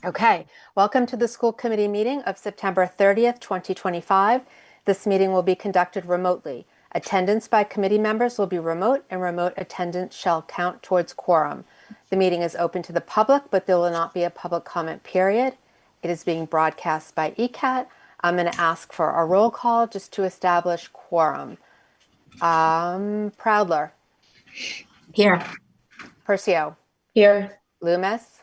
Okay, welcome to the school committee meeting of September 30th, 2025. This meeting will be conducted remotely. Attendance by committee members will be remote, and remote attendance shall count towards quorum. The meeting is open to the public, but there will not be a public comment period. It is being broadcast by ECAT. I'm going to ask for a roll call just to establish quorum. Proudler. Here. Percio. Here. Loomis.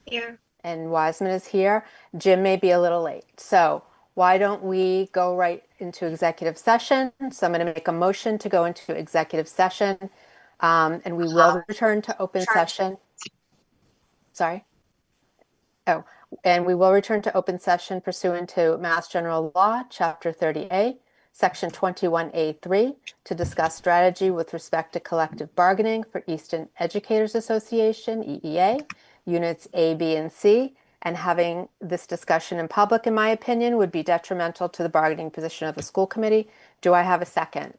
Here. And Wiseman is here. Jim may be a little late. So why don't we go right into executive session? So I'm going to make a motion to go into executive session, and we will return to open session. Sorry. Oh, and we will return to open session pursuant to Mass General Law, Chapter 30A, Section 21A3, to discuss strategy with respect to collective bargaining for Easton Educators Association, EEA, Units A, B, and C, and having this discussion in public, in my opinion, would be detrimental to the bargaining position of the school committee. Do I have a second?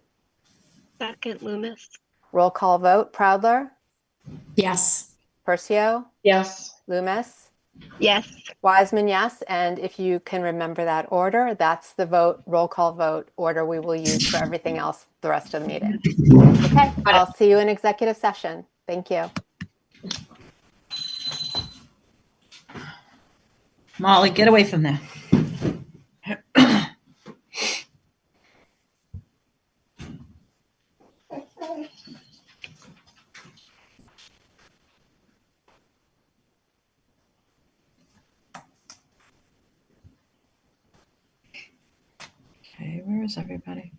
Second, Loomis. Roll call vote. Proudler? Yes. Percio? Yes. Loomis? Yes. Wiseman, yes. And if you can remember that order, that's the vote, roll call vote order we will use for everything else the rest of the meeting. Okay, I'll see you in executive session. Thank you. Molly, get away from there. Okay, where is everybody?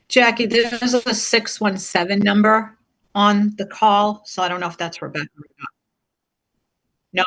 Jackie, there's a 617 number on the call, so I don't know if that's Rebecca or not. No.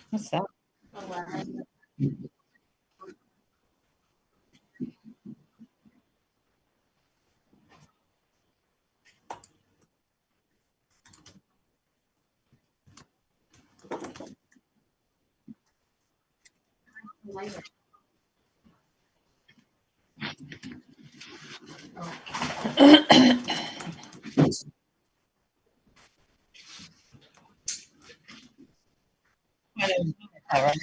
What's that? All right.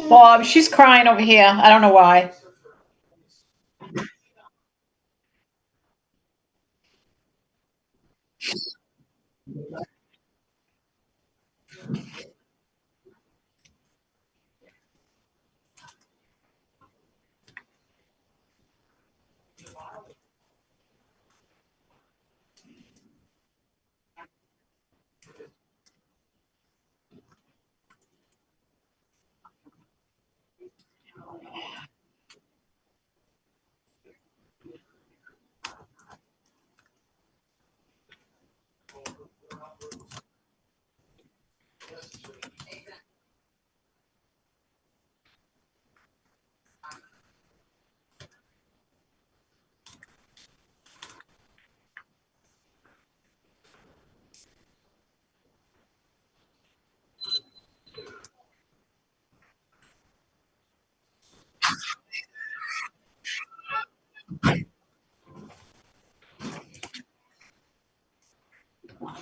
Bob, she's crying over here. I don't know why.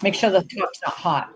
Make sure the top's not hot.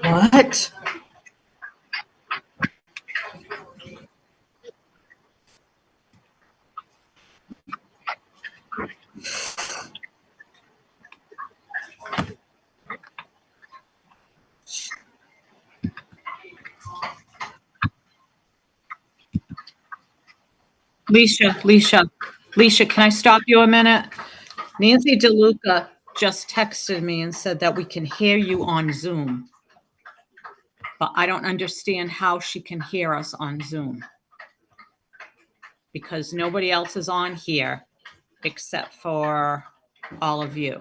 What? Leisha, can I stop you a minute? Nancy DeLuca just texted me and said that we can hear you on Zoom, but I don't understand how she can hear us on Zoom because nobody else is on here except for all of you.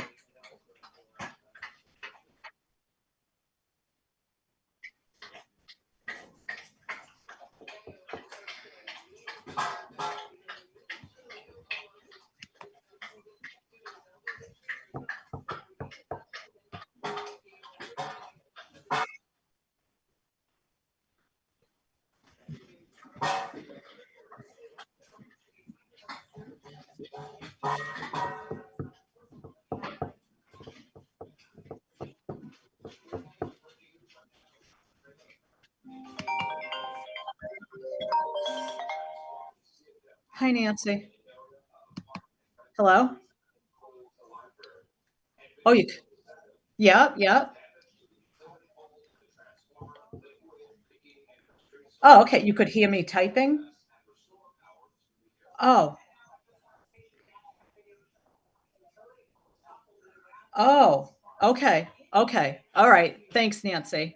Hi, Nancy. Hello? Oh, yep, yep. Oh, okay. You could hear me typing? Oh, oh, okay. Okay. All right. Thanks, Nancy.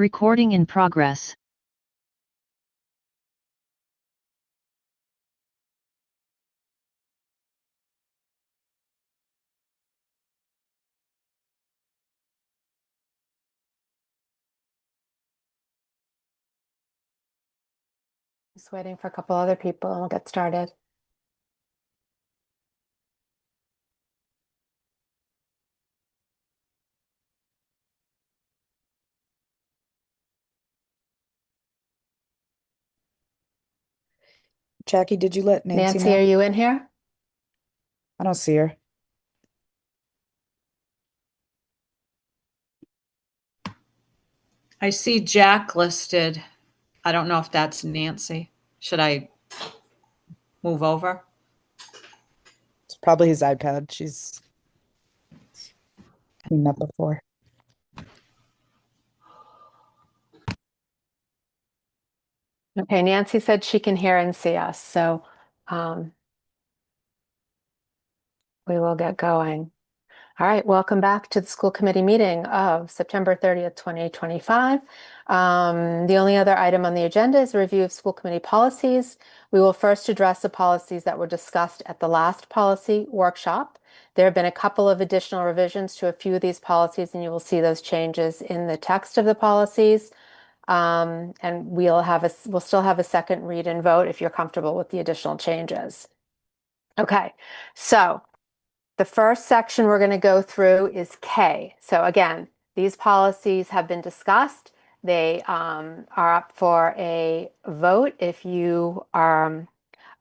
Recording in progress. Just waiting for a couple other people and we'll get started. Jackie, did you let Nancy Nancy, know? are you in here? I don't see her. I see Jack listed. I don't know if that's Nancy. Should I move over? It's probably his iPad. She's seen that before. Okay, Nancy said she can hear and see us, so um, we will get going. All right, welcome back to the school committee meeting of September 30th, 2025. The only other item on the agenda is a review of school committee policies. We will first address the policies that were discussed at the last policy workshop. There have been a couple of additional revisions to a few of these policies, and you will see those changes in the text of the policies. And we'll still have a second read and vote if you're comfortable with the additional changes. Okay, so the first section we're going to go through is K. So again, these policies have been discussed. They are up for a vote if you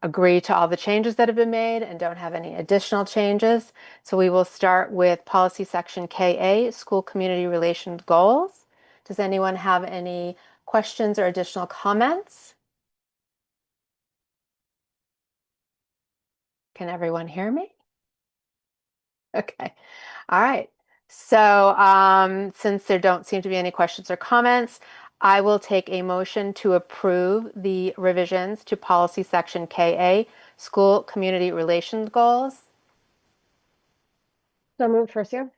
agree to all the changes that have been made and don't have any additional changes. So we will start with policy section KA, school community relations goals. Does anyone have any questions or additional comments? Can everyone hear me? Okay. All right. So since there don't seem to be any questions or comments, I will take a motion to approve the revisions to policy section KA, school community relations goals. So moved, Tercio.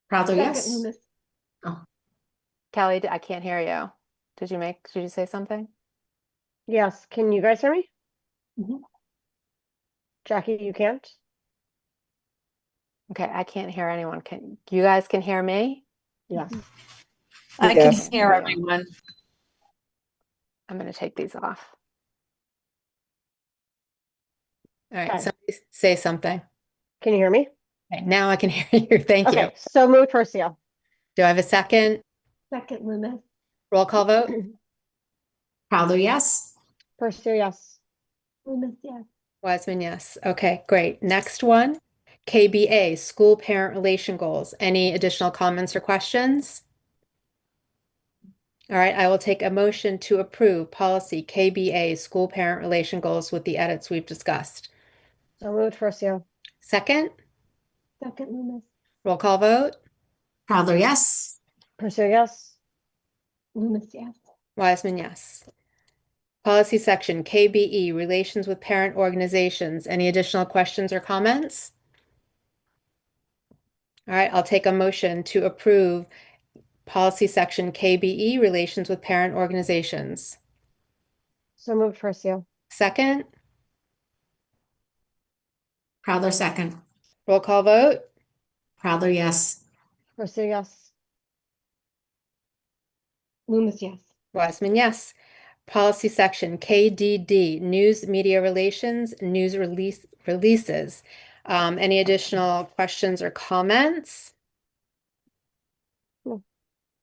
Crowther, Second, yes. Loomis. Kelly, I can't hear you. Did you say something? Yes, can you guys hear me? Mhm. Jackie, you can't? Okay, I can't hear anyone. You guys can hear me? Yes. I Yes. can hear everyone. I'm going to take these off. All right, Okay. somebody say something. Can you hear me? Okay, now I can hear you. Thank you. Okay, so moved, Tercio. Do I have a second? Second, Loomis. Roll call vote? Crowther, yes. Tercio, yes. Loomis, yes. Wiseman, yes. Okay, great. Next one, KBA, school parent relation goals. Any additional comments or questions? All right, I will take a motion to approve policy KBA, school parent relation goals with the edits we've discussed. So moved, Tercio. Second, Second, Loomis. roll call vote? Crowther, yes. Tercio, yes. Loomis, yes. Wiseman, yes. Policy section KBE, relations with parent organizations. Any additional questions or comments? All right, I'll take a motion to approve policy section KBE, relations with parent organizations. So moved, Tercio. Second, Crowther, second. roll call vote? Crowther, yes. Tercio, yes. Loomis, yes. Wiseman, yes. Policy section KDD, news media relations, news releases. Any additional questions or comments? No.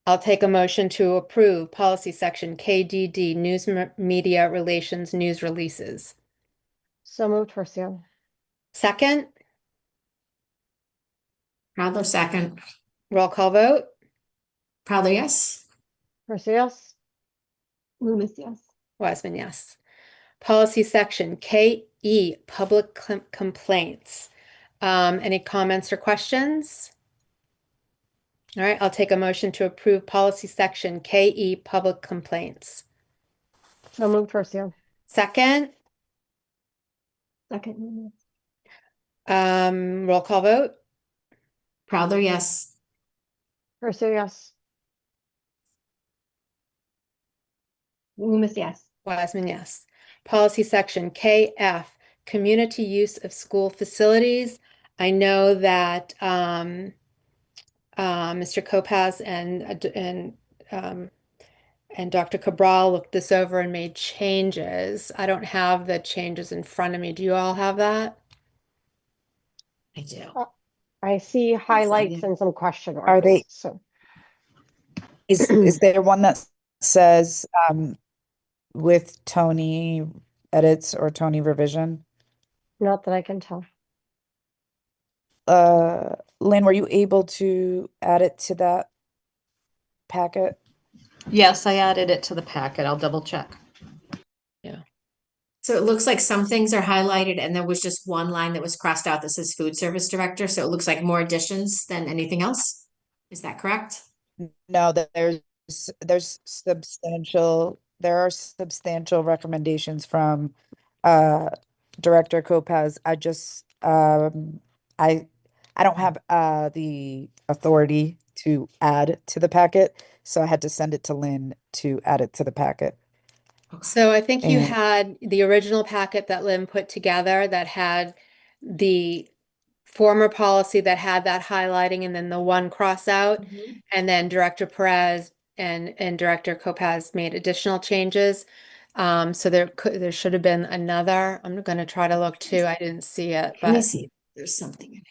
I'll take a motion to approve policy section KDD, news media relations, news releases. So moved, Tercio. Second, Crowther, second. roll call vote? Crowther, yes. Tercio, yes. Loomis, yes. Wiseman, yes. Policy section KE, public complaints. Any comments or questions? All right, I'll take a motion to approve policy section KE, public complaints. So moved, Tercio. Second, Second, Loomis. roll call vote? Crowther, yes. Percy, yes. Loomis, yes. Wiseman, yes. Policy section KF, community use of school facilities. I know that Mr. Kopaz and Dr. Cabral looked this over and made changes. I don't have the changes in front of me. Do you all have that? I do. I see highlights yeah. and some question Are marks, they, so. is there one that says with Tony edits or Tony revision? Not that I can tell. Lynn, were you able to add it to that packet? Yes, I added it to the packet. I'll double check. So it looks like some things are highlighted and there was just one line that was crossed out that says food service director. So it looks like more additions than anything else. Is that correct? No, there are substantial recommendations from Director Kopaz. I don't have the authority to add to the packet, so I had to send it to Lynn to add it to the packet. So I think you And- had the original packet that Lynn put together that had the former policy that had that highlighting and then the one cross out. And then Director Perez and Director Kopaz made additional changes. So there should have been another. I'm going to try to look too. I didn't see it, Let me but see. There's something in here.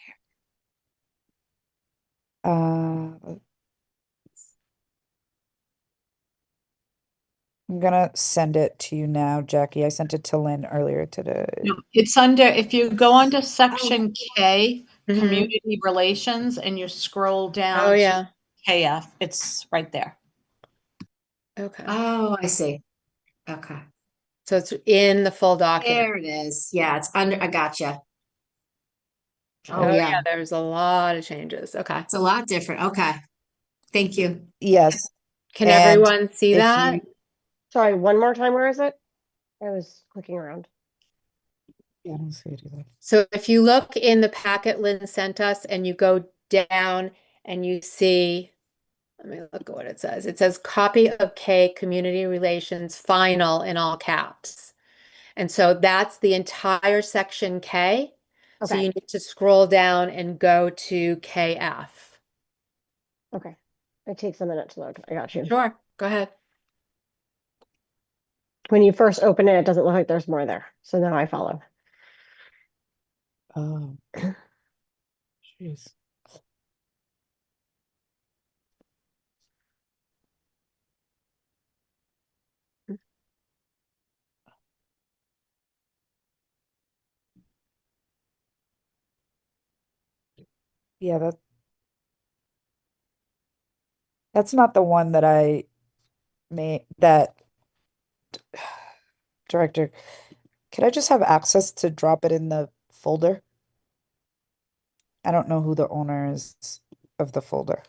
I'm gonna send it to you now, Jackie. I sent it to Lynn earlier today. No, it's under, if you go under section K, Mhm. community relations, and you scroll down Oh to yeah. KF, it's right there. Okay. Oh, I see. Okay. So it's in the full document. There it is. Yeah, it's under, I gotcha. Oh Oh, yeah. yeah, there's a lot of changes. Okay. It's a lot different. Okay. Thank you. Yes, Can and everyone see if that? you, Sorry, one more time, where is it? I was clicking around. yeah, I don't see it either. So if you look in the packet Lynn sent us and you go down and you see, let me look at what it says. It says copy of K community relations final in all caps. And so that's the entire section K. So Okay. you need to scroll down and go to KF. Okay. It takes a minute to load. I got you. Sure, go ahead. When you first open it, it doesn't look like there's more there. So now I follow. Oh, jeez. Yeah, that's not the one that I made, that director. Could I just have access to drop it in the folder? I don't know who the owner is of the folder.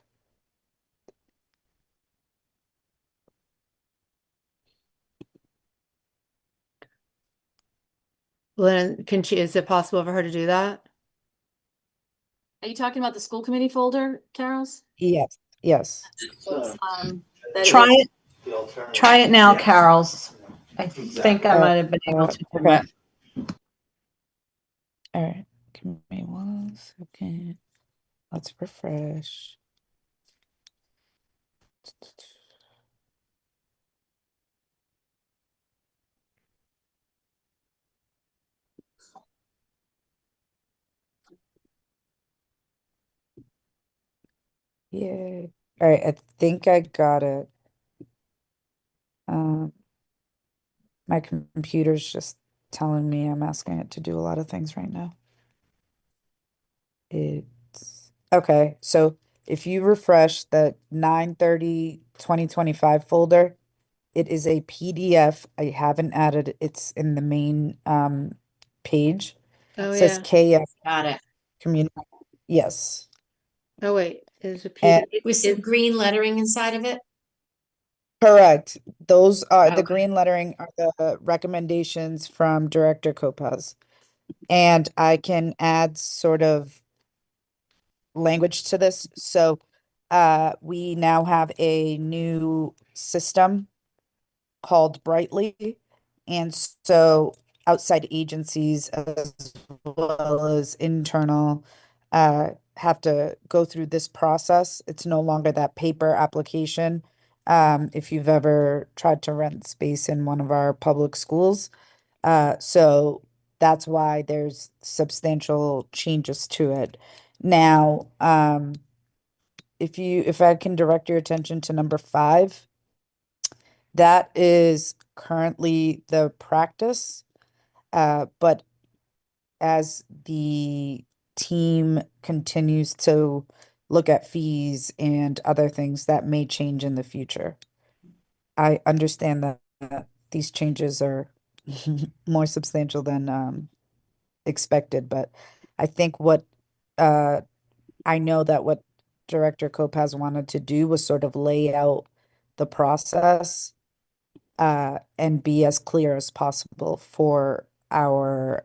Lynn, is it possible for her to do that? Are you talking about the school committee folder, Carols? Yes, yes. Try it. Try it now, Carol's. I think I might have been able to do okay. it. All right, give me 1 second. Let's refresh. Yeah. All right, I think I got it. My computer's just telling me I'm asking it to do a lot of things right now. It's okay. So if you refresh the 9/30/2025 folder, it is a PDF. I haven't added, it's in the main page. Oh It says yeah. KF Got it. community. Yes. Oh wait, is a And PDF? With some green lettering inside of it. correct. Those are the Okay. green lettering are the recommendations from Director Kopaz. And I can add sort of language to this. So we now have a new system called Brightly. And so outside agencies as well as internal have to go through this process. It's no longer that paper application. If you've ever tried to rent space in one of our public schools. So that's why there's substantial changes to it. Now, if I can direct your attention to number 5, that is currently the practice. But as the team continues to look at fees and other things, that may change in the future. I understand that these changes are more substantial than expected, but I think I know that what Director Kopaz wanted to do was sort of lay out the process and be as clear as possible for our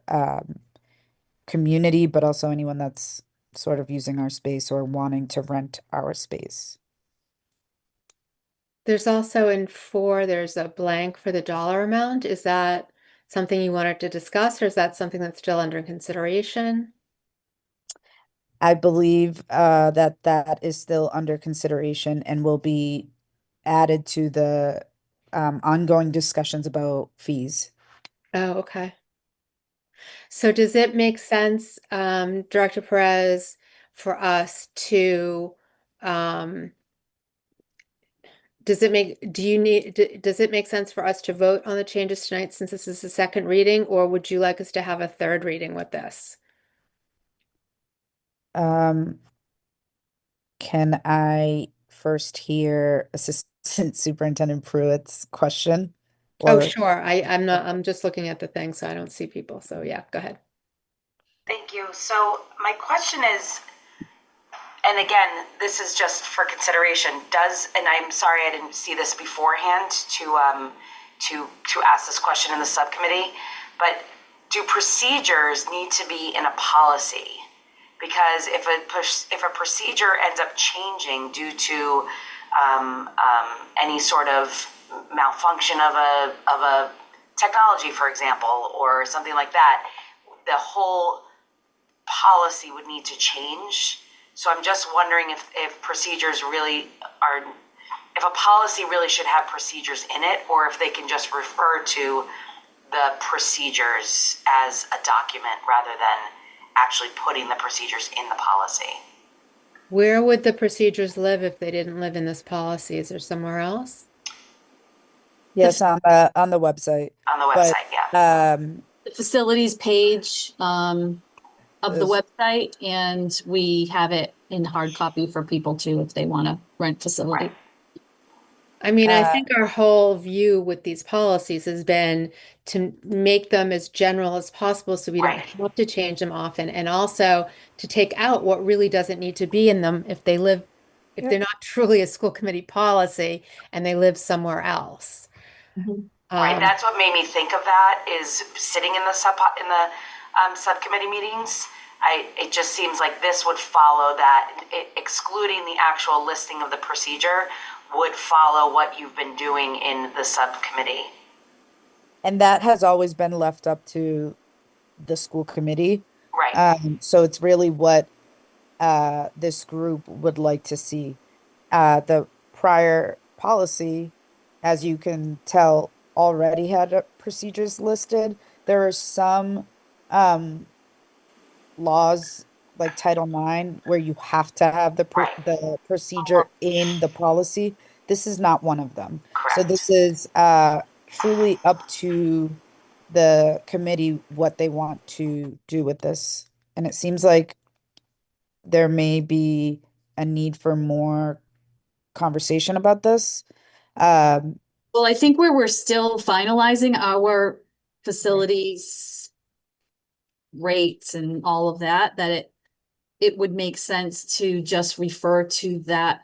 community, but also anyone that's sort of using our space or wanting to rent our space. There's also in 4, there's a blank for the dollar amount. Is that something you wanted to discuss, or is that something that's still under consideration? I believe that is still under consideration and will be added to the ongoing discussions about fees. Oh, okay. So does it make sense, Director Perez, for us to, does it make sense for us to vote on the changes tonight since this is the second reading, or would you like us to have a third reading with this? Can I first hear Assistant Superintendent Pruitt's question? Oh, Or sure. I'm just looking at the thing, so I don't see people. So yeah, go ahead. Thank you. So my question is, and again, this is just for consideration, and I'm sorry I didn't see this beforehand to ask this question in the subcommittee, but do procedures need to be in a policy? Because if a procedure ends up changing due to any sort of malfunction of a technology, for example, or something like that, the whole policy would need to change. So I'm just wondering if procedures really are, if a policy really should have procedures in it, or if they can just refer to the procedures as a document rather than actually putting the procedures in the policy. Where would the procedures live if they didn't live in this policy? Is there somewhere else? yes, on the website. On the But website, yeah. The facilities page of the Is- website, and we have it in hard copy for people too if they want to rent facility. Right. I mean, I think our whole view with these policies has been to make them as general as possible so we don't Right. have to change them often, and also to take out what really doesn't need to be in them if Yep. they're not truly a school committee policy and they live somewhere else. Right, that's what made me think of that, is sitting in the subcommittee meetings. It just seems like this would follow that, excluding the actual listing of the procedure would follow what you've been doing in the subcommittee. And that has always been left up to the school committee. Right. So it's really what this group would like to see. The prior policy, as you can tell, already had procedures listed. There are some laws like Title IX where you have to have the procedure in the policy. This is not one of them. So Correct. this is truly up to the committee what they want to do with this. And it seems like there may be a need for more conversation about this. Well, I think where we're still finalizing our facilities rates and all of that, it would make sense to just refer to that.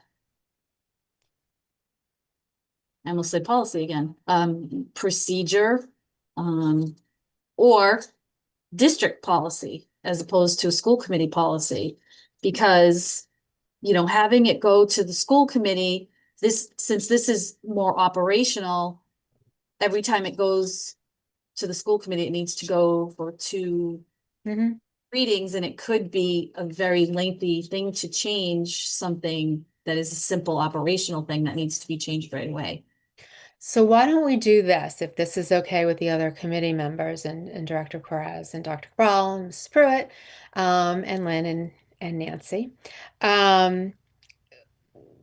I almost said policy again, procedure, or district policy as opposed to a school committee policy, because having it go to the school committee, since this is more operational, every time it goes to the school committee, it needs to go for 2 Mhm. readings, and it could be a very lengthy thing to change something that is a simple operational thing that needs to be changed right away. So why don't we do this, if this is okay with the other committee members and Director Perez and Dr. Cabral and Mrs. Pruitt, and Lynn and Nancy.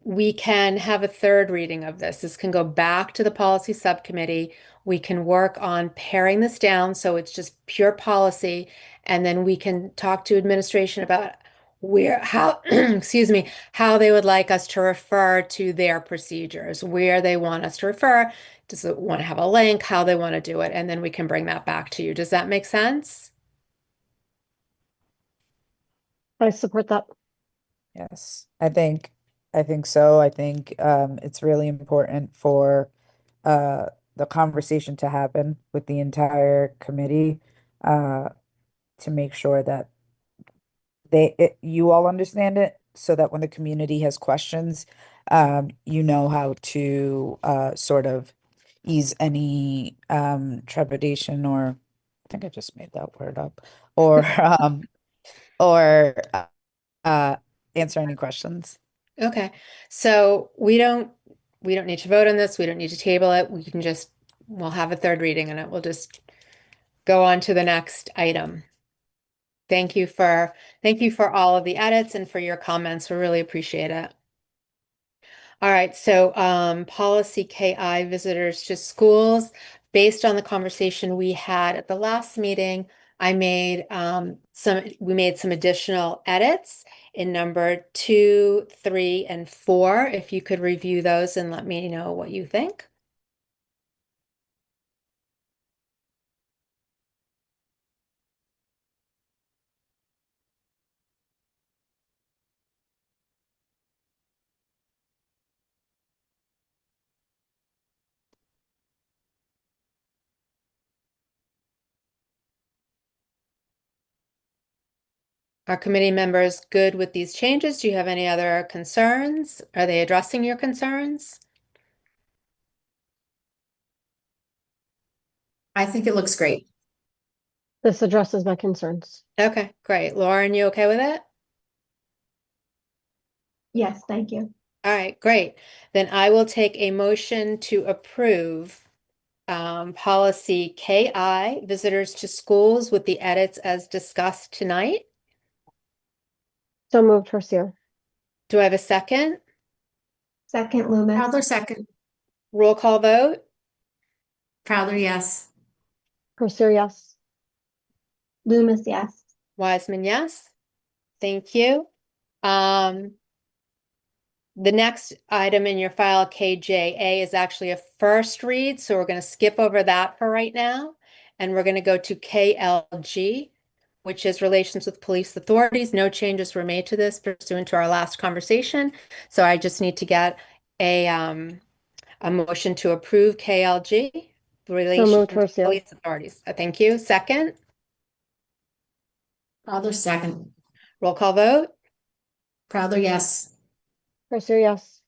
We can have a third reading of this. This can go back to the policy subcommittee. We can work on paring this down so it's just pure policy, and then we can talk to administration about how, excuse me, how they would like us to refer to their procedures, where they want us to refer. Does it want to have a link, how they want to do it, and then we can bring that back to you. Does that make sense? I support that. Yes, I think so. I think it's really important for the conversation to happen with the entire committee uh to make sure that you all understand it, so that when the community has questions, you know how to sort of ease any trepidation, or I think I just made that word up, or or uh answer any questions. Okay, so we don't need to vote on this. We don't need to table it. We can just, we'll have a third reading and it will just go on to the next item. Thank you for all of the edits and for your comments. We really appreciate it. All right, so policy KI, visitors to schools. Based on the conversation we had at the last meeting, we made some additional edits in number 2, 3, and 4. If you could review those and let me know what you think. Are committee members good with these changes? Do you have any other concerns? Are they addressing your concerns? I think it looks great. This addresses my concerns. Okay, great. Lauren, you okay with it? Yes, thank you. All right, great. Then I will take a motion to approve policy KI, visitors to schools, with the edits as discussed tonight. So moved, Garcia. Do I have a second? Second, Loomis. Crowther second. Roll call vote? Crowther, yes. Garcia, yes. Loomis, yes. Wiseman, yes. Thank you. The next item in your file, KJA, is actually a first read, so we're going to skip over that for right now. And we're going to go to KLG, which is relations with police authorities. No changes were made to this pursuant to our last conversation. So I just need to get a motion to approve KLG, relations moved, with Garcia. police authorities. Thank you. Second, Crowther second. roll call vote? Crowther, yes. Garcia, yes.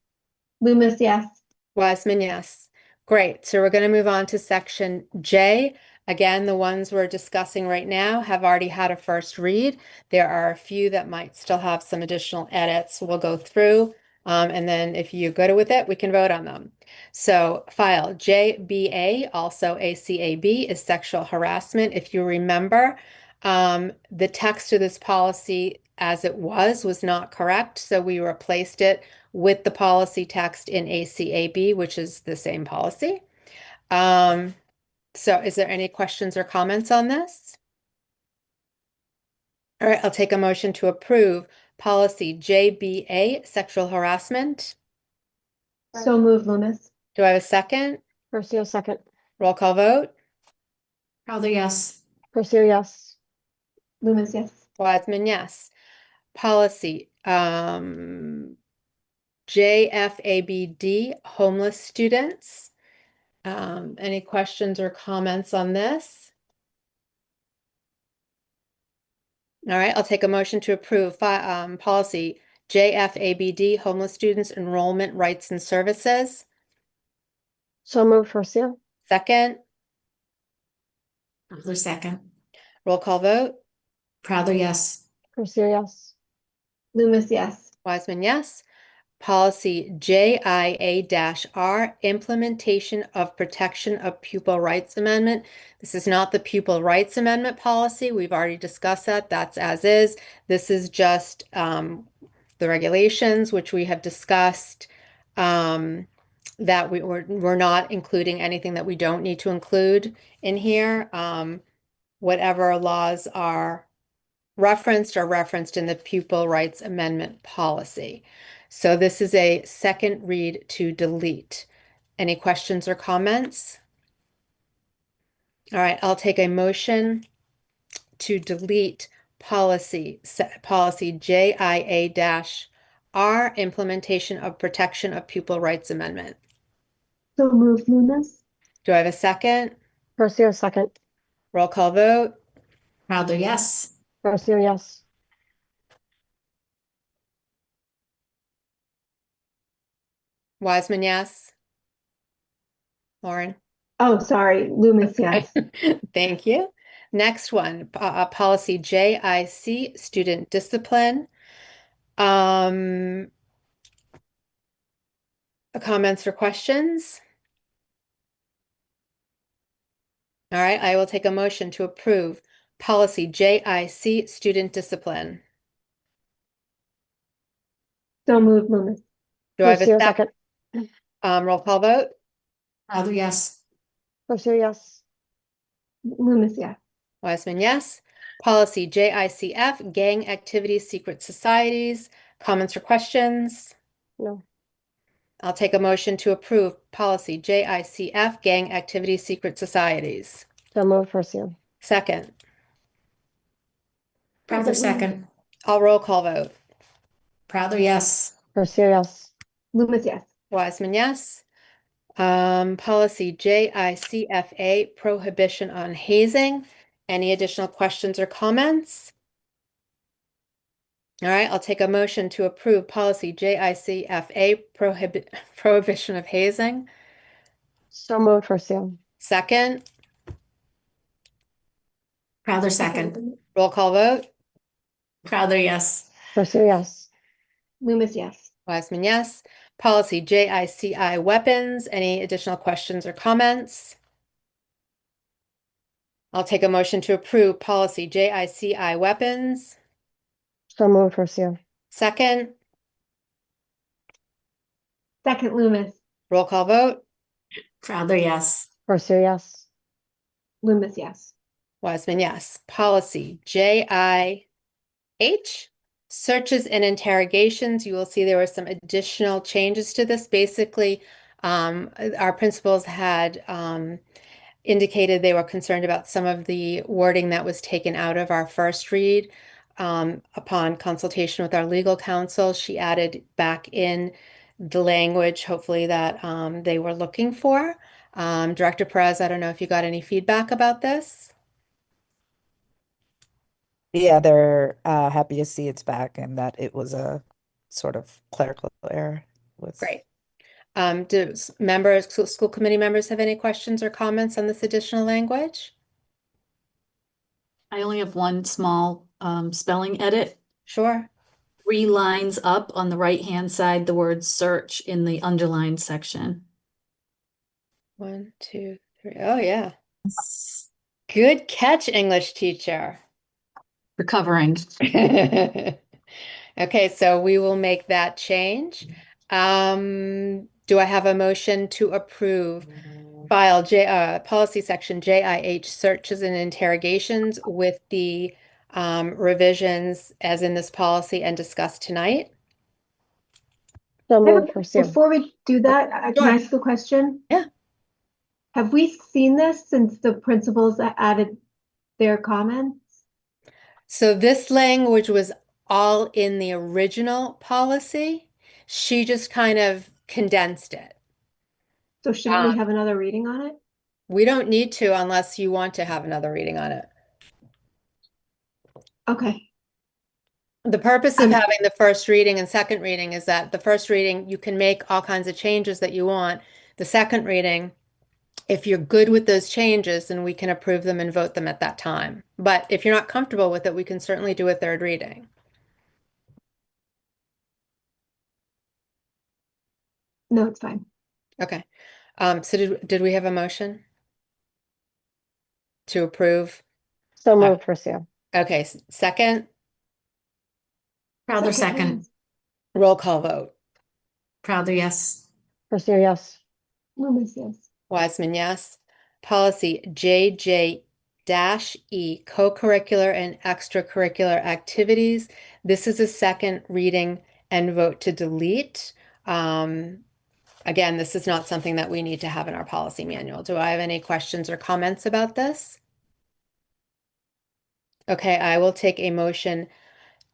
Loomis, yes. Wiseman, yes. Great. So we're going to move on to section J. Again, the ones we're discussing right now have already had a first read. There are a few that might still have some additional edits. We'll go through, and then if you're good with it, we can vote on them. So file JBA, also ACAB, is sexual harassment. If you remember, the text of this policy as it was not correct, so we replaced it with the policy text in ACAB, which is the same policy. So is there any questions or comments on this? All right, I'll take a motion to approve policy JBA, sexual harassment. So moved, Loomis. Do I have a second? Garcia, second. Roll call vote? Crowther, yes. Garcia, yes. Loomis, yes. Wiseman, yes. Policy JFABD, homeless students. Any questions or comments on this? All right, I'll take a motion to approve policy JFABD, homeless students enrollment rights and services. So moved, Garcia. Second, Proudly second. roll call vote. Proudly, yes. Garcia, yes. Loomis, yes. Wiseman, yes. Policy JIA-R, implementation of protection of pupil rights amendment. This is not the pupil rights amendment policy. We've already discussed that. That's as is. This is just the regulations, which we have discussed, that we're not including anything that we don't need to include in here. Whatever laws are referenced in the pupil rights amendment policy. So this is a second read to delete. Any questions or comments? All right, I'll take a motion to delete policy JIA-R, implementation of protection of pupil rights amendment. So moved, Loomis. Do I have a second? Garcia, second. Roll call vote. Proudly, yes. Garcia, yes. Wiseman, yes. Lauren? Oh, sorry, Loomis, yes. Thank you. Next one, policy JIC, student discipline. Comments or questions? All right, I will take a motion to approve policy JIC, student discipline. So moved, Loomis. Do I have a Garcia, second? second. Roll call vote. Proudly, yes. Garcia, yes. Loomis, yes. Wiseman, yes. Policy JICF, gang activities, secret societies. Comments or questions? No. I'll take a motion to approve policy JICF, gang activities, secret societies. So moved, Garcia. Second, Proudly second. I'll roll call vote. Proudly, yes. Garcia, yes. Loomis, yes. Wiseman, yes. Policy JICFA, prohibition on hazing. Any additional questions or comments? All right, I'll take a motion to approve policy JICFA, prohibition of hazing. So moved, Garcia. Second, Proudly second. roll call vote. Proudly, yes. Garcia, yes. Loomis, yes. Wiseman, yes. Policy JICI, weapons. Any additional questions or comments? I'll take a motion to approve policy JICI, weapons. So moved, Garcia. Second, Second, Loomis. roll call vote. Proudly, yes. Garcia, yes. Loomis, yes. Wiseman, yes. Policy JIH, searches and interrogations. You will see there were some additional changes to this. Basically, our principals had indicated they were concerned about some of the wording that was taken out of our first read. Upon consultation with our legal counsel, she added back in the language, hopefully, that they were looking for. Director Perez, I don't know if you got any feedback about this. Yeah, they're happy to see it's back and that it was a sort of clerical error with. Great. Do school committee members have any questions or comments on this additional language? I only have one small spelling edit. Sure. 3 lines up on the right-hand side, the word search in the underlined section. 1, 2, 3. Oh, yeah. Good catch, English teacher. Recovering. Okay, so we will make that change. Do I have a motion to approve policy section JIH, searches and interrogations, with the revisions as in this policy and discussed tonight? So moved, Garcia. Before we do that, can I Sure. ask a question? Yeah. Have we seen this since the principals added their comments? So this language was all in the original policy. She just kind of condensed it. So shouldn't we have another reading on it? We don't need to unless you want to have another reading on it. Okay. The purpose of having the first reading and second reading is that the first reading, you can make all kinds of changes that you want. The second reading, if you're good with those changes, then we can approve them and vote them at that time. But if you're not comfortable with it, we can certainly do a third reading. No, it's fine. Okay. So did we have a motion to approve? So moved, Priscilla. Okay, second, Crowther second. roll call vote. Crowther, yes. Priscilla, yes. Loomis, yes. Wiseman, yes. Policy JJ-E, co-curricular and extracurricular activities. This is a second reading and vote to delete. Again, this is not something that we need to have in our policy manual. Do I have any questions or comments about this? Okay, I will take a motion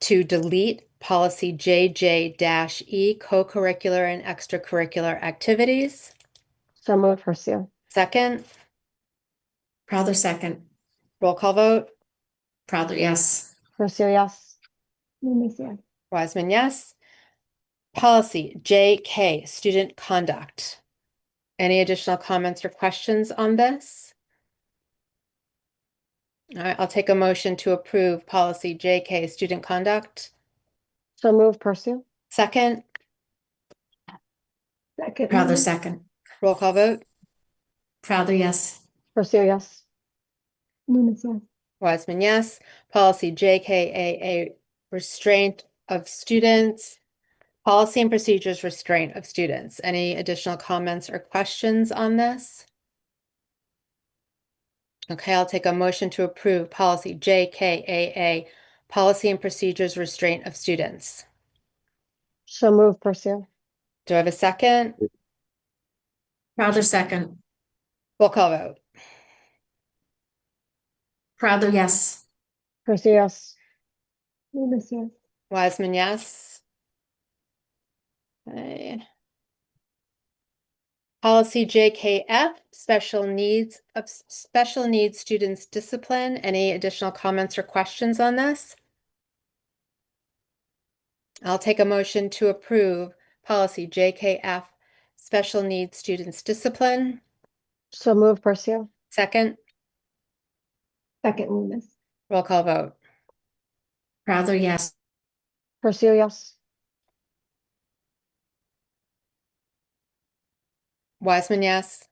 to delete policy JJ-E, co-curricular and extracurricular activities. So moved, Priscilla. Second, Crowther second. roll call vote. Crowther, yes. Priscilla, yes. Loomis, yes. Wiseman, yes. Policy JK, student conduct. Any additional comments or questions on this? All right, I'll take a motion to approve policy JK, student conduct. So moved, Priscilla. Second, Second. Crowther Loomis. second. roll call vote. Crowther, yes. Priscilla, yes. Loomis, yes. Wiseman, yes. Policy JKAA, restraint of students. Policy and procedures, restraint of students. Any additional comments or questions on this? Okay, I'll take a motion to approve policy JKAA, policy and procedures, restraint of students. So moved, Priscilla. Do I have a second? Crowther second. Roll call vote. Crowther, yes. Priscilla, yes. Loomis, yes. Wiseman, yes. Okay. Policy JKF, special needs students discipline. Any additional comments or questions on this? I'll take a motion to approve policy JKF, special needs students discipline. So moved, Priscilla. Second, Second. Loomis. roll call vote. Crowther, yes. Priscilla, yes. Wiseman, yes.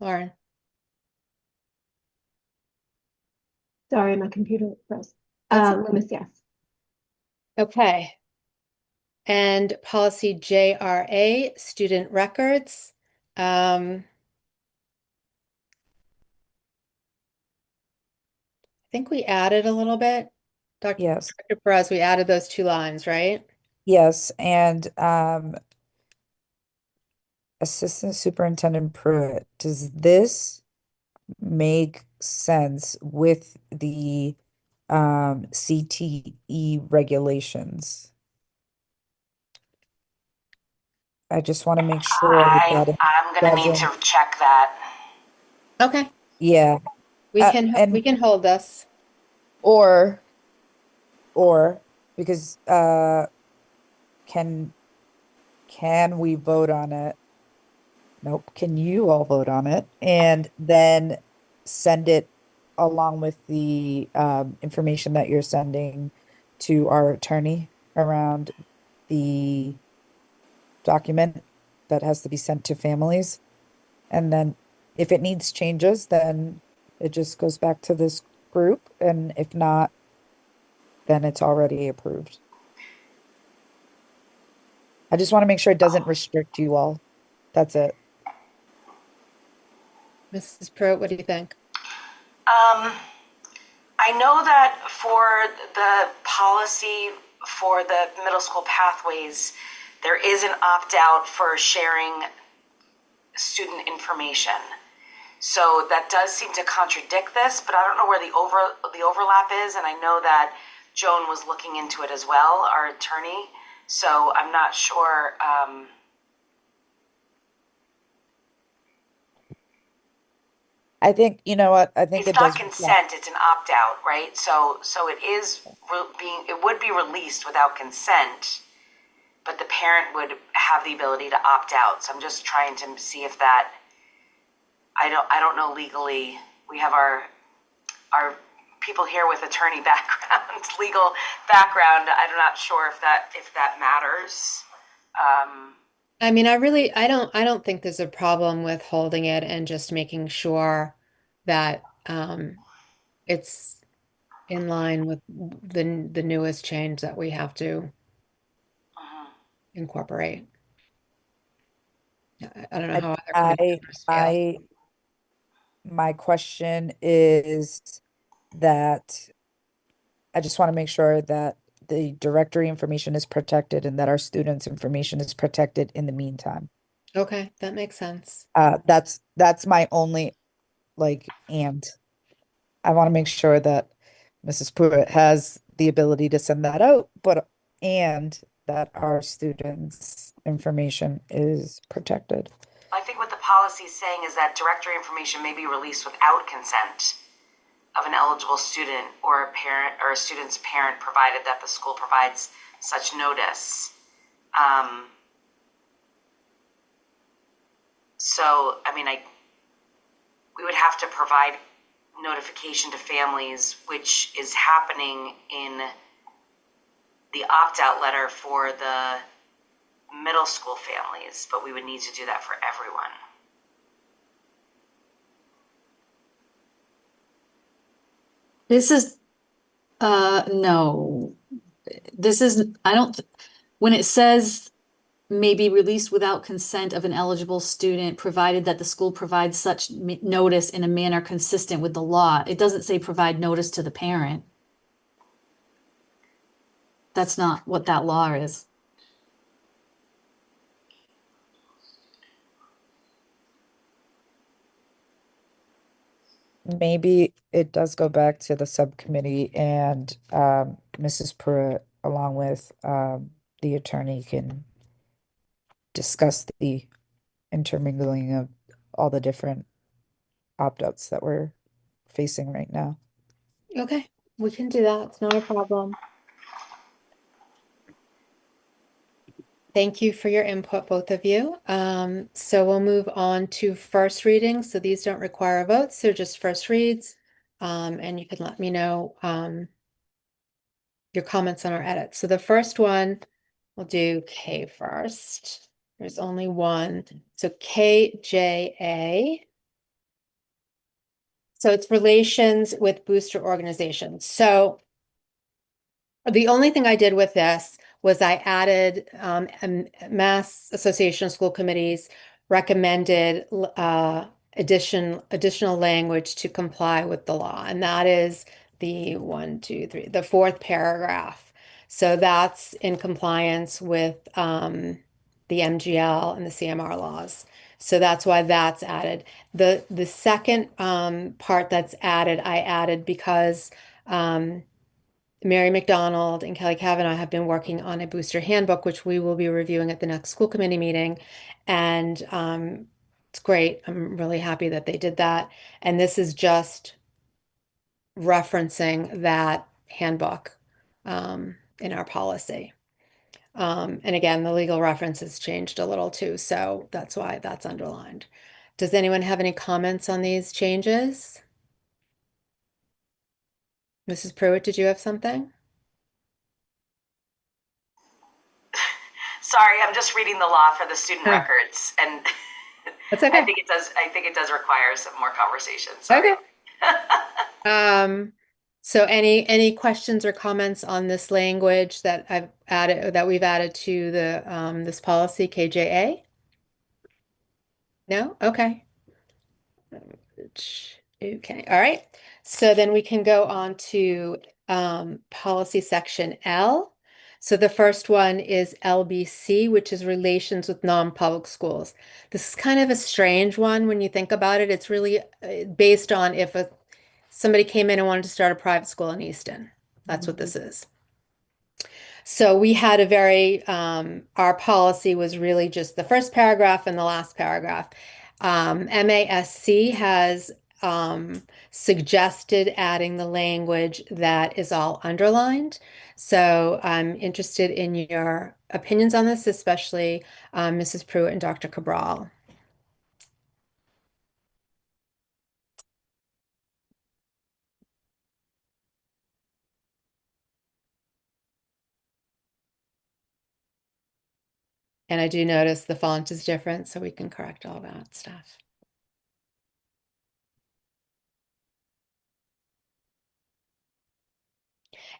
Lauren, Sorry, my computer froze. That's okay. Loomis, yes. okay. And policy JRA, student records. I think we added a little bit. Yes. Dr. Perez, we added those 2 lines, right? Yes, and Assistant Superintendent Pruitt, does this make sense with the CTE regulations? I just want to make sure that it I'm gonna need to doesn't- check that. Okay, yeah, we and- we can hold this. or because can we vote on it? Nope. Can you all vote on it and then send it along with the information that you're sending to our attorney around the document that has to be sent to families? And then if it needs changes, then it just goes back to this group. And if not, then it's already approved. I just want to make sure it doesn't restrict you all. That's it. Mrs. Pruitt, what do you think? I know that for the policy for the middle school pathways, there is an opt-out for sharing student information. So that does seem to contradict this, but I don't know where the overlap is, and I know that Joan was looking into it as well, our attorney. So I'm not sure. I think, you know what, I think It's it not does reflect. consent, it's an opt-out, right? So it would be released without consent, but the parent would have the ability to opt out. So I'm just trying to see if that, I don't know legally. We have our people here with attorney background, legal background. I'm not sure if that matters. I mean, I don't think there's a problem with holding it and just making sure that it's in line with the newest change that we have to incorporate. I don't know how other committee I, members feel. I, my question is that I just want to make sure that the directory information is protected and that our students' information is protected in the meantime. Okay, that makes sense. That's my only and I want to make sure that Mrs. Pruitt has the ability to send that out, and that our students' information is protected. I think what the policy is saying is that directory information may be released without consent of an eligible student or a parent or a student's parent, provided that the school provides such notice. So, I mean, we would have to provide notification to families, which is happening in the opt-out letter for the middle school families, but we would need to do that for everyone. This is, no, this is, when it says may be released without consent of an eligible student, provided that the school provides such notice in a manner consistent with the law. It doesn't say provide notice to the parent. That's not what that law is. Maybe it does go back to the subcommittee and Mrs. Pruitt, along with the attorney, can discuss the intermingling of all the different opt-outs that we're facing right now. Okay, we can do that. It's not a problem. Thank you for your input, both of you. So we'll move on to first readings. So these don't require a vote, so just first reads. And you can let me know your comments on our edits. So the first one, we'll do K first. There's only one. So KJA. So it's relations with booster organizations. So the only thing I did with this was I added Mass Association of School Committees recommended additional language to comply with the law, and that is the fourth paragraph. So that's in compliance with the MGL and the CMR laws. So that's why that's added. The second part that's added, I added because Mary McDonald and Kelly Kavanaugh have been working on a booster handbook, which we will be reviewing at the next school committee meeting. And it's great. I'm really happy that they did that. And this is just referencing that handbook in our policy. And again, the legal reference has changed a little too, so that's why that's underlined. Does anyone have any comments on these changes? Mrs. Pruitt, did you have something? Sorry, I'm just reading the law for the student Oh. records, and That's okay. I think it does require some more conversation. Sorry. Okay. So any questions or comments on this language that we've added to the this policy KJA? No? Okay. Okay. All right. So then we can go on to policy section L. So the first one is LBC, which is relations with non-public schools. This is kind of a strange one when you think about it. It's really based on if somebody came in and wanted to start a private school in Easton. That's what this is. So we had our policy was really just the first paragraph and the last paragraph. MASC has suggested adding the language that is all underlined. So I'm interested in your opinions on this, especially Mrs. Pruitt and Dr. Cabral. And I do notice the font is different, so we can correct all that stuff.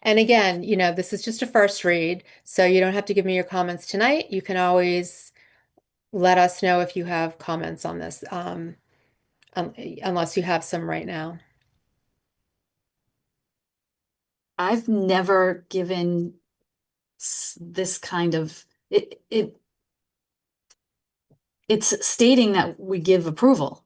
And again, this is just a first read, so you don't have to give me your comments tonight. You can always let us know if you have comments on this, unless you have some right now. I've never given this kind of, it's stating that we give approval.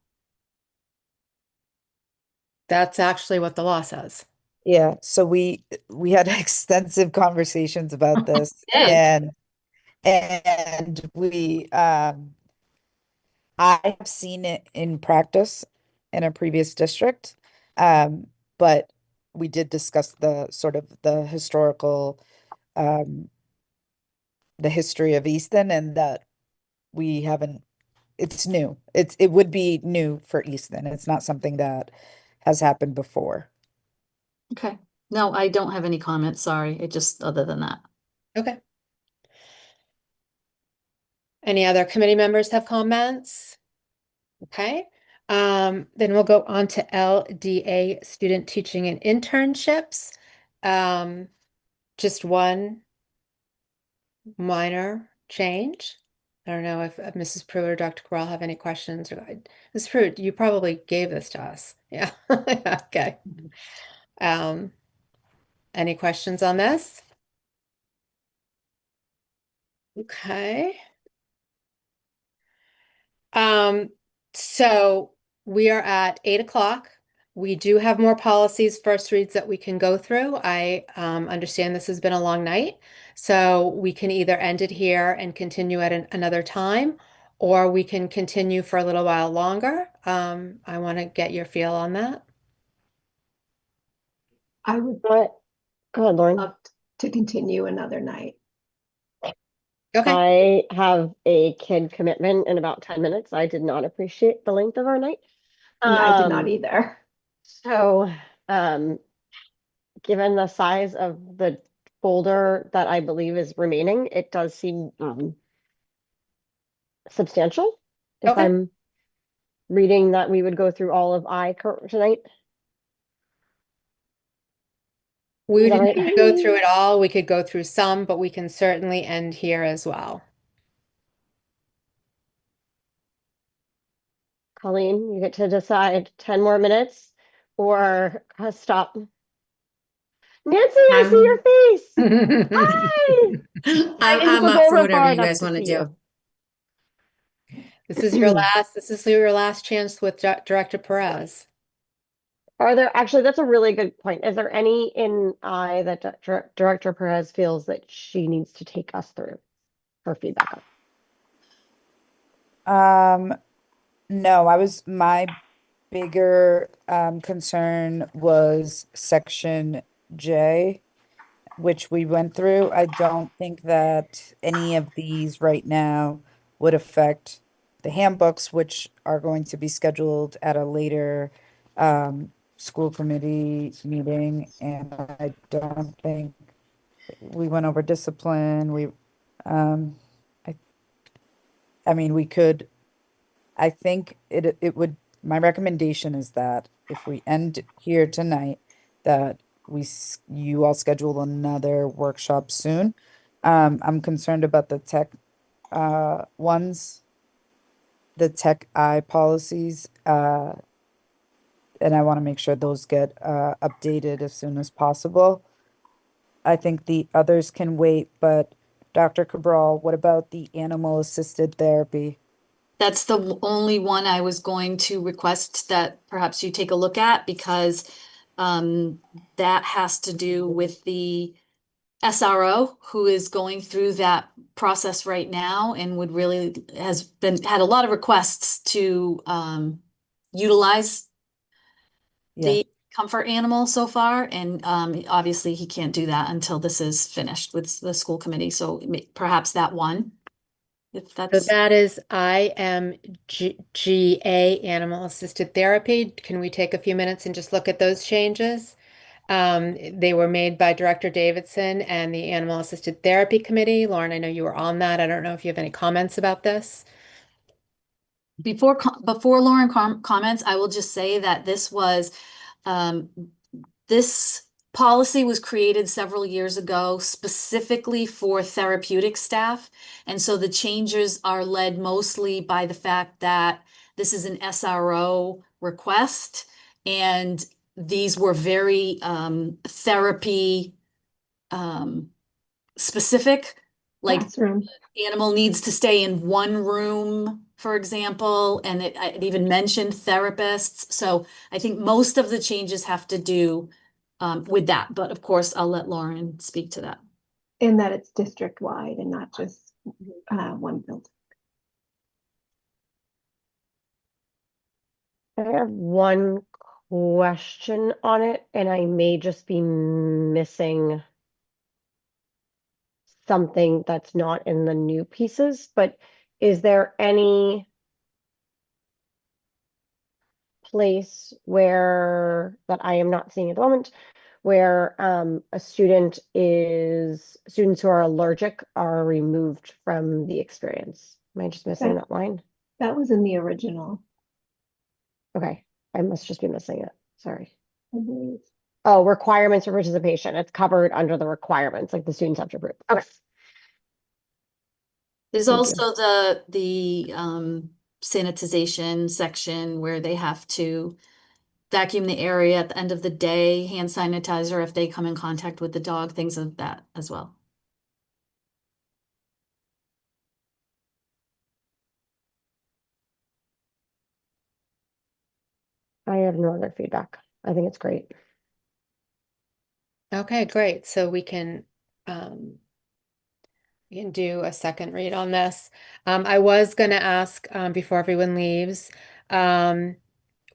That's actually what the law says. Yeah, so we had extensive conversations about this, Did. and we I have seen it in practice in a previous district, but we did discuss the sort of the historical the history of Easton, and that we haven't, it's new. It would be new for Easton. It's not something that has happened before. Okay. No, I don't have any comments. Sorry. It just, other than that. Okay. Any other committee members have comments? Okay. Then we'll go on to LDA, student teaching and internships. Just one minor change. I don't know if Mrs. Pruitt or Dr. Corral have any questions. Mrs. Pruitt, you probably gave this to us. Yeah. Okay. Any questions on this? Okay. So we are at 8 o'clock. We do have more policies, first reads that we can go through. I understand this has been a long night, so we can either end it here and continue at another time, or we can continue for a little while longer. I want to get your feel on that. I would But go ahead, Lauren. love to continue another night. Okay. I have a kid commitment in about 10 minutes. I did not appreciate the length of our night. And I did not either. So, given the size of the folder that I believe is remaining, it does seem substantial. If Okay. I'm reading that we would go through all of tonight. We Is that didn't right? go through it all. We could go through some, but we can certainly end here as well. Colleen, you get to decide 10 more minutes or stop. Nancy, I see your face. Hi. I didn't I'm look up for over whatever far you enough guys to want to see do. you. This is your last chance with Director Perez. Are there actually, that's a really good point. Is there any in I that Director Perez feels that she needs to take us through her feedback on? No, my bigger concern was section J, which we went through. I don't think that any of these right now would affect the handbooks, which are going to be scheduled at a later school committee meeting. And I don't think we went over discipline. I mean, we could, I think it would, my recommendation is that if we end here tonight, that you all schedule another workshop soon. I'm concerned about the tech ones, the tech I policies, and I want to make sure those get updated as soon as possible. I think the others can wait, but Dr. Cabral, what about the animal assisted therapy? That's the only one I was going to request that perhaps you take a look at, because that has to do with the SRO who is going through that process right now and would really had a lot of requests to utilize Yeah. the comfort animal so far, and obviously he can't do that until this is finished with the school committee. So perhaps that one, if So that's that is IMGA, Animal Assisted Therapy. Can we take a few minutes and just look at those changes? They were made by Director Davidson and the Animal Assisted Therapy Committee. Lauren, I know you were on that. I don't know if you have any comments about this. before Lauren comments, I will just say that um, this policy was created several years ago specifically for therapeutic staff. And so the changes are led mostly by the fact that this is an SRO request. And these were very therapy specific, like Classroom. animal needs to stay in one room, for example, and it even mentioned therapists. So I think most of the changes have to do with that. But of course, I'll let Lauren speak to that. And that it's district-wide and not just one building. I have one question on it, and I may just be missing something that's not in the new pieces, but is there any place where that I am not seeing at the moment where students who are allergic are removed from the experience? Am I just missing that line? That was in the original, Okay, I must just be missing it. Sorry. I believe. Oh, requirements for participation. It's covered under the requirements, like the students have to approve. Okay. There's Thank you. also the sanitization section where they have to vacuum the area at the end of the day, hand sanitizer if they come in contact with the dog, things of that as well. I have no other feedback. I think it's great. Okay, great. So we can do a second read on this. I was going to ask before everyone leaves.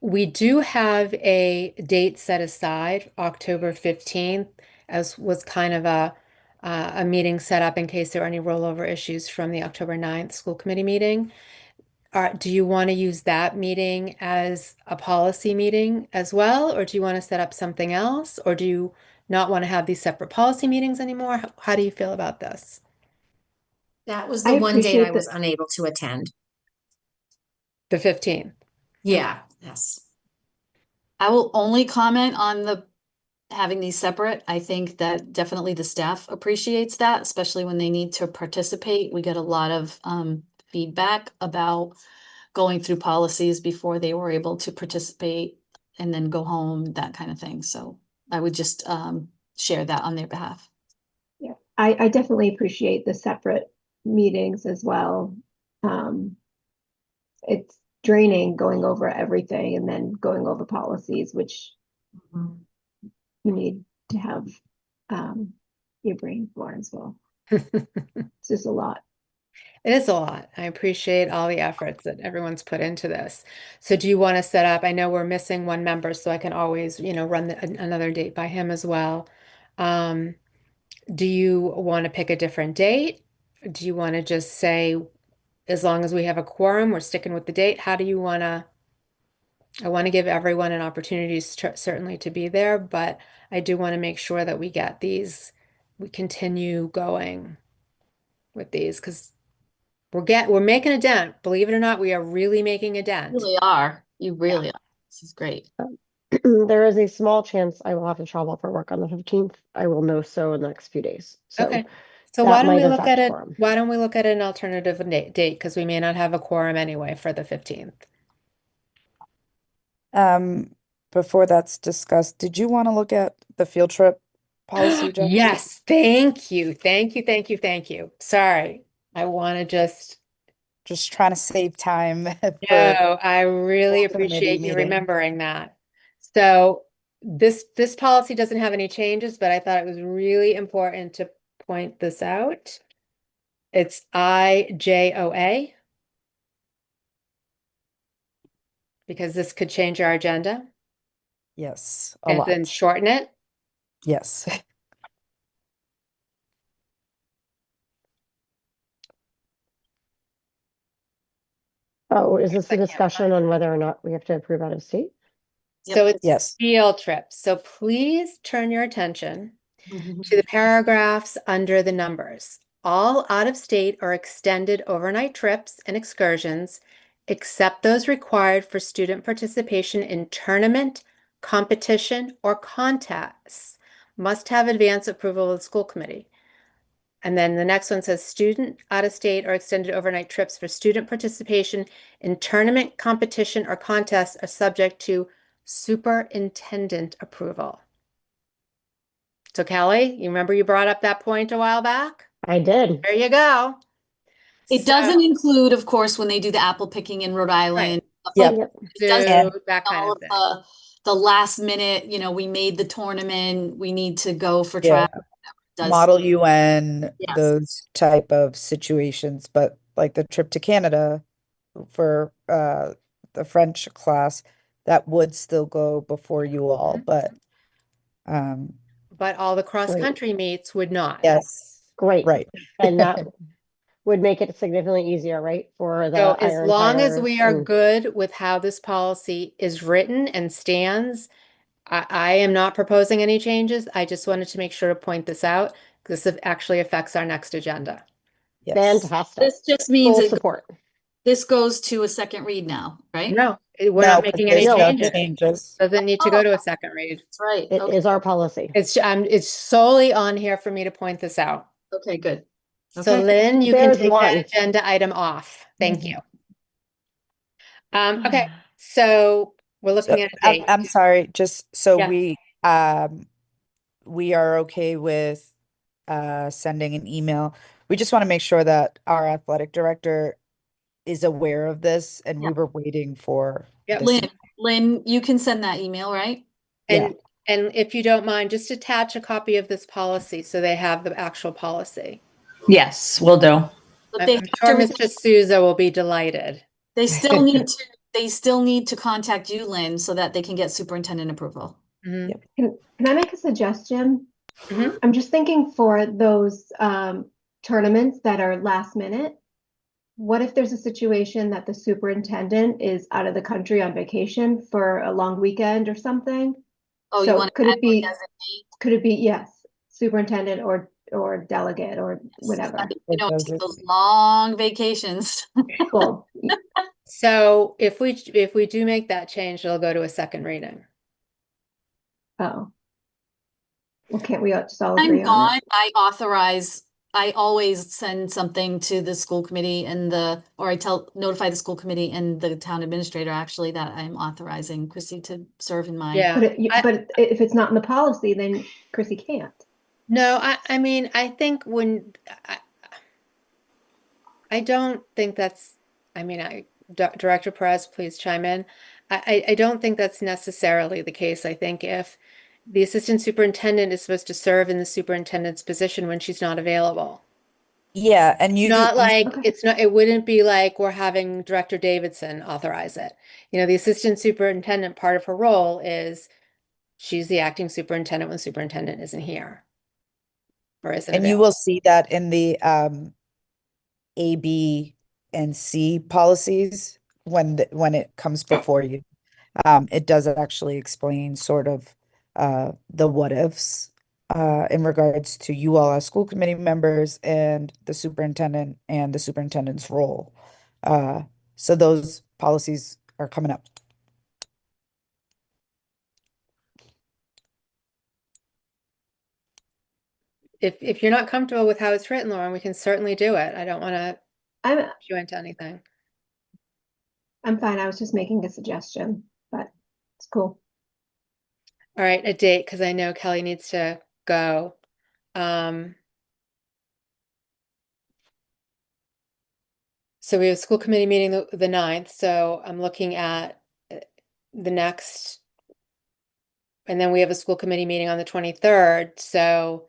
We do have a date set aside, October 15th, as was kind of a meeting set up in case there are any rollover issues from the October 9th school committee meeting. Do you want to use that meeting as a policy meeting as well, or do you want to set up something else, or do you not want to have these separate policy meetings anymore? How do you feel about this? That was I the one date I appreciate was that. unable to attend. The 15th. Yeah, yes. I will only comment on the having these separate. I think that definitely the staff appreciates that, especially when they need to participate. We get a lot of feedback about going through policies before they were able to participate and then go home, that kind of thing. So I would just share that on their behalf. Yeah, I definitely appreciate the separate meetings as well. It's draining going over everything and then going over policies, which you need to have your brain for as well. It's just a lot. It is a lot. I appreciate all the efforts that everyone's put into this. So do you want to set up, I know we're missing one member, so I can always, run another date by him as well. Do you want to pick a different date? Do you want to just say, as long as we have a quorum, we're sticking with the date? How do you want to? I want to give everyone an opportunity certainly to be there, but I do want to make sure that we continue going with these because we're making a dent. Believe it or not, we are really making a dent. You really are. You really are. This is great. There is a small chance I will have to travel for work on the 15th. I will know so in the next few days. So Okay. So that why don't might we look at affect it? quorum. Why don't we look at an alternative date? Because we may not have a quorum anyway for the 15th. Before that's discussed, did you want to look at the field trip policy, Jen? Yes, thank you. Thank you, thank you, thank you. Sorry. I want to just trying to save time for No, I really school committee appreciate you meeting. remembering that. So this policy doesn't have any changes, but I thought it was really important to point this out. It's IJOA because this could change our agenda. Yes, a And lot. then shorten it? Yes. Oh, is this I a can't discussion on whether or not we have to approve out of state? So it's Yes. field trips. So please turn your attention Mm-hmm. to the paragraphs under the numbers. All out-of-state or extended overnight trips and excursions, except those required for student participation in tournament, competition, or contests, must have advance approval of the school committee. And then the next one says student out-of-state or extended overnight trips for student participation in tournament, competition, or contest are subject to superintendent approval. So Kelly, you remember you brought up that point a while back? I did. There you go. It So, doesn't include, of course, when they do the apple picking in Rhode Island. Yep. Yep. It does do that kind all of of thing. the last minute, we made the tournament, we need to go for Yeah. track. Does, Model UN, Yes. those type of situations, but like the trip to Canada for the French class, that would still go before you all, but But all the Great. cross-country meets would not. yes, Great. right. And that would make it significantly easier, right? For the So as iron long as tires we are and good with how this policy is written and stands, I am not proposing any changes. I just wanted to make sure to point this out because this actually affects our next agenda. Yes. fantastic. this just means Full it, support. this goes to a second read now, right? No, we're No, not 'cause making any there's no changes. changes. Doesn't need to go to a second read. That's right. It is our policy. It's solely on here for me to point this out. Okay, good. So Okay. Lynn, you can There's take that one. agenda item off. Thank Mhm. you. Okay, so we're So looking at a date. I'm sorry, just so Yeah. we are okay with sending an email. We just want to make sure that our athletic director is aware of this, and we Yeah. were waiting for Yep. this. Lynn, you can send that email, right? Yeah. And if you don't mind, just attach a copy of this policy so they have the actual policy. Yes, will do. But I'm they I'm have sure to, Mr. Souza will be delighted. they still need to, they still need to contact you, Lynn, so that they can get superintendent approval. Mhm. Yep. Can I make a suggestion? Mhm. I'm just thinking for those tournaments that are last minute. What if there's a situation that the superintendent is out of the country on vacation for a long weekend or something? Oh, you So want could to it be, designate? could it be, yes, superintendent or delegate or whatever? You know, Those take are- those long vacations. Well, So if we do make that change, it'll go to a second reading. oh. Well, can't we just all agree I'm on gone, I always send something to the school committee or I notify the school committee and the town administrator actually that I'm authorizing Chrissy to serve in my. it? Yeah. But if it's not in the policy, then Chrissy can't. No, I mean, I think I don't think that's, I mean, Director Perez, please chime in. I don't think that's necessarily the case. I think if the assistant superintendent is supposed to serve in the superintendent's position when she's not available. Yeah, and you Not like, Okay. it wouldn't be like we're having Director Davidson authorize it. The assistant superintendent, part of her role is she's the acting superintendent when the superintendent isn't here or isn't and you will available. see that in the A, B, and C policies when it comes before you. It does actually explain sort of the what ifs in regards to you all as school committee members and the superintendent's role. So those policies are coming up. If you're not comfortable with how it's written, Lauren, we can certainly do it. I don't want to I'm push you into anything. I'm fine. I was just making a suggestion, but it's cool. All right, a date, because I know Kelly needs to go. So we have a school committee meeting the 9th, so I'm looking at the next, and then we have a school committee meeting on the 23rd, so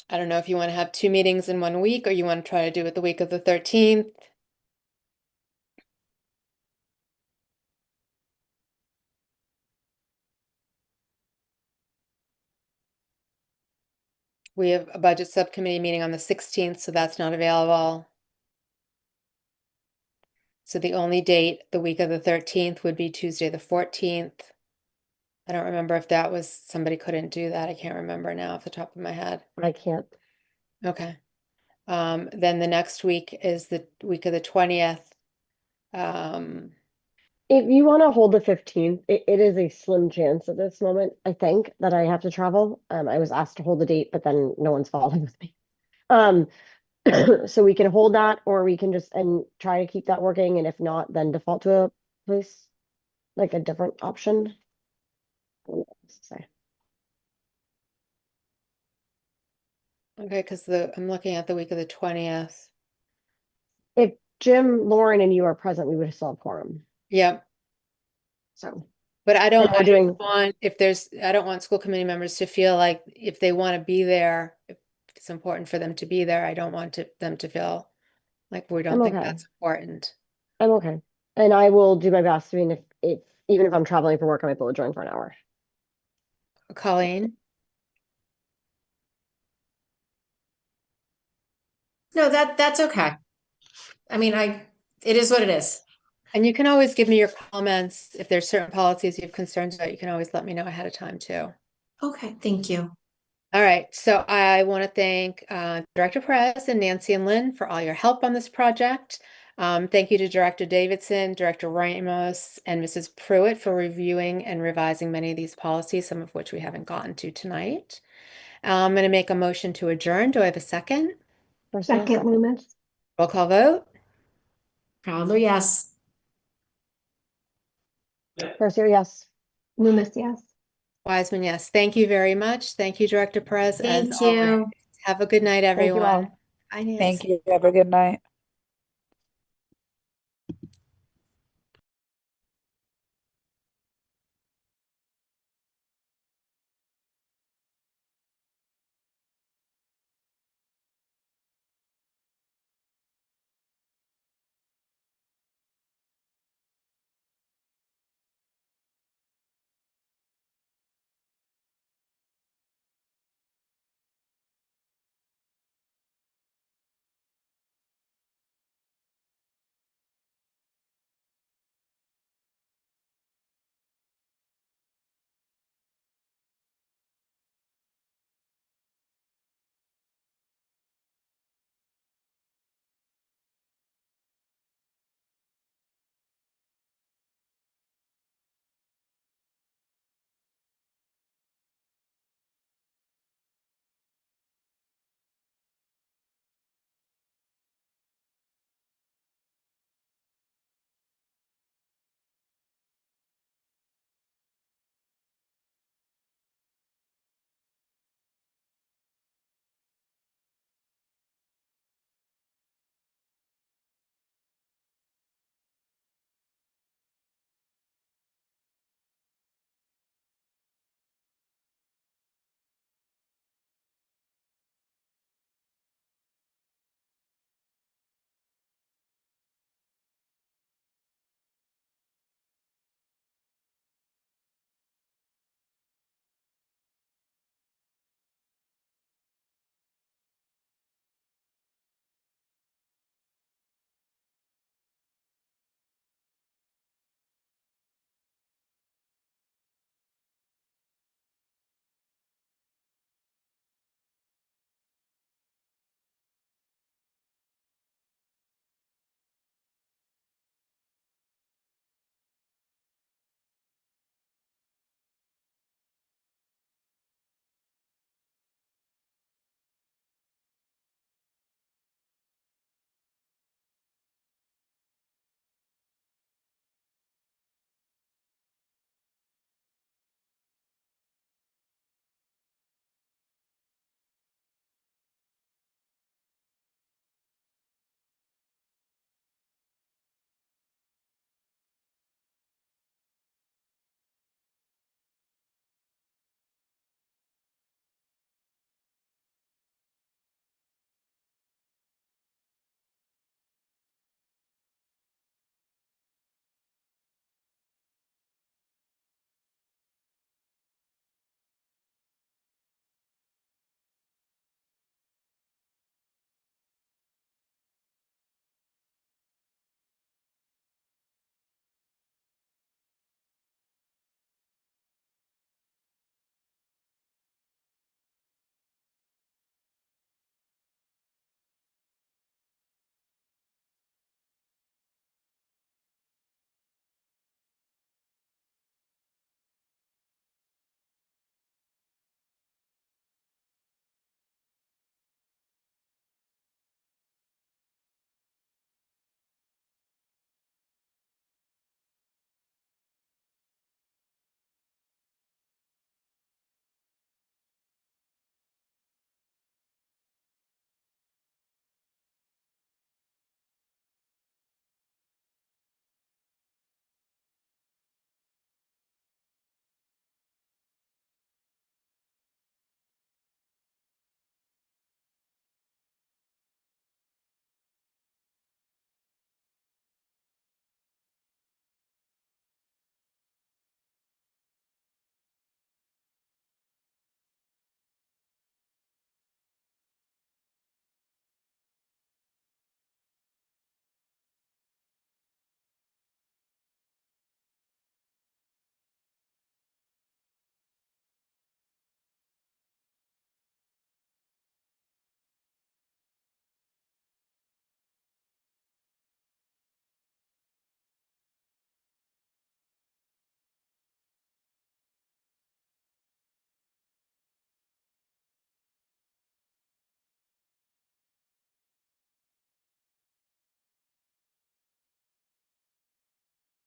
I don't know if you want to have 2 meetings in 1 week or you want to try to do it the week of the 13th. We have a budget subcommittee meeting on the 16th, so that's not available. So the only date, the week of the 13th, would be Tuesday, the 14th. I don't remember if that was, somebody couldn't do that. I can't remember now off the top of my head. I can't. Okay. Then the next week is the week of the 20th. If you want to hold the 15th, it is a slim chance at this moment, I think, that I have to travel. I was asked to hold the date, but then no one's following with me. So we can hold that, or we can just and try to keep that working, and if not, then default to a place, like a different option. I don't know what else to say. Okay, because I'm looking at the week of the 20th. If Jim, Lauren, and you are present, we would still have quorum. Yep. So, But I don't and we're doing, want, I don't want school committee members to feel like if they want to be there, if it's important for them to be there, I don't want them to feel like we don't I'm think okay. that's important. I'm okay. And I will do my best. I mean, if even if I'm traveling for work, I might be able to join for an hour. Colleen? No, that's okay. I mean, it is what it is. And you can always give me your comments. If there's certain policies you have concerns about, you can always let me know ahead of time too. Okay, thank you. All right, so I want to thank Director Perez and Nancy and Lynn for all your help on this project. Thank you to Director Davidson, Director Ramos, and Mrs. Pruitt for reviewing and revising many of these policies, some of which we haven't gotten to tonight. I'm going to make a motion to adjourn. Do I have a second? Second, Loomis. Roll call vote. Proudly, yes. Percy, yes. Loomis, yes. Wiseman, yes. Thank you very much. Thank you, Director Perez, as Thank always. you. Have a good night, Thank you all. everyone. Bye, Nancy. Thank you. Have a good night.